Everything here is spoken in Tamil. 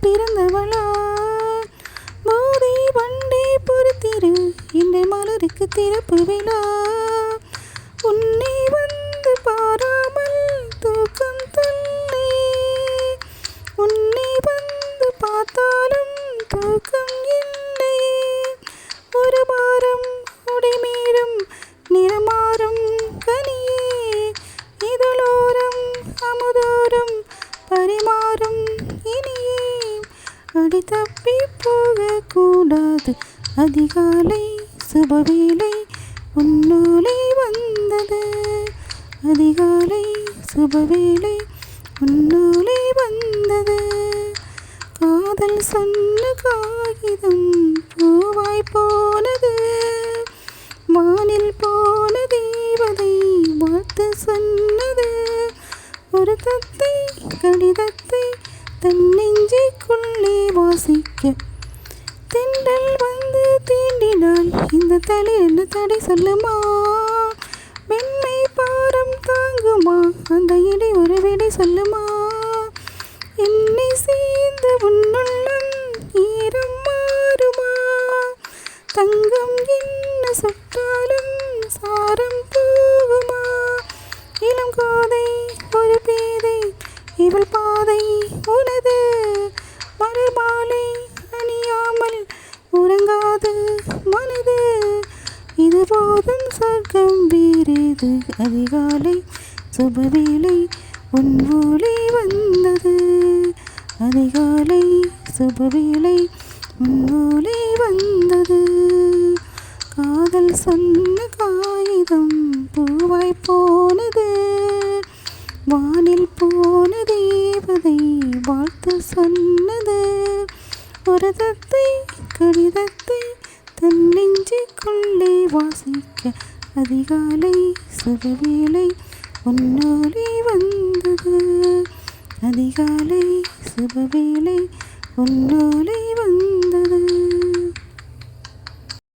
பிறந்தவளா மோதி வண்டி பொறுத்திரு இந்த மலருக்கு திறப்பு விழா உன்னை வந்து பாராமல் தூக்கம் தள்ளி உன்னை வந்து பார்த்தாலும் தூக்கம் இல்லை ஒரு வாரம் உடைமீறும் நிறமாறும் கனியே இதழோரம் அமுதோறும் பரிமாறும் இனியே அடி தப்பி போகக்கூடாது அதிகாலை சுபவேளை உன்னோலை வந்தது அதிகாலை சுபவேளை உன்னோலை வந்தது காதல் சொன்ன காகிதம் பூவாய் போனது வானில் போன தேவதை வாழ்த்து சொன்னது ஒரு தத்தை கடிதத்தை தன் நெஞ்சுக்குள்ளே வாசிக்க தென்றல் வந்து தீண்டினால் இந்த தலை என்ன தடை சொல்லுமா மென்மை பாரம் தாங்குமா அந்த இடை ஒரு விடை சொல்லுமா என்னை சேர்ந்த உன்னுள்ளம் ஈரம் மாறுமா தங்கம் என்ன சுட்டாலும் சாரம் போகுமா இளம் கோதை ஒரு பேதை இவள் பாதை உனது மலர் மாலை அணியாமல் உறங்காது மனது இது போதும் சொர்க்கம் வேறேது அதிகாலை சுபவேளை உன் ஒளி வந்தது அதிகாலை சுபவேளை உன் ஒளி வந்தது காதல் சொன்ன காகிதம் பூவாய் போனது வானில் போன தேவதை வாழ்த்து சொன்னது ஒரு தத்தை கடிதத்தை தன் நெஞ்சுக்குள்ளே வாசிக்க அதிகாலை சுபவேளை உன்னோலை வந்தது அதிகாலை சுபவேளை உன்னோலை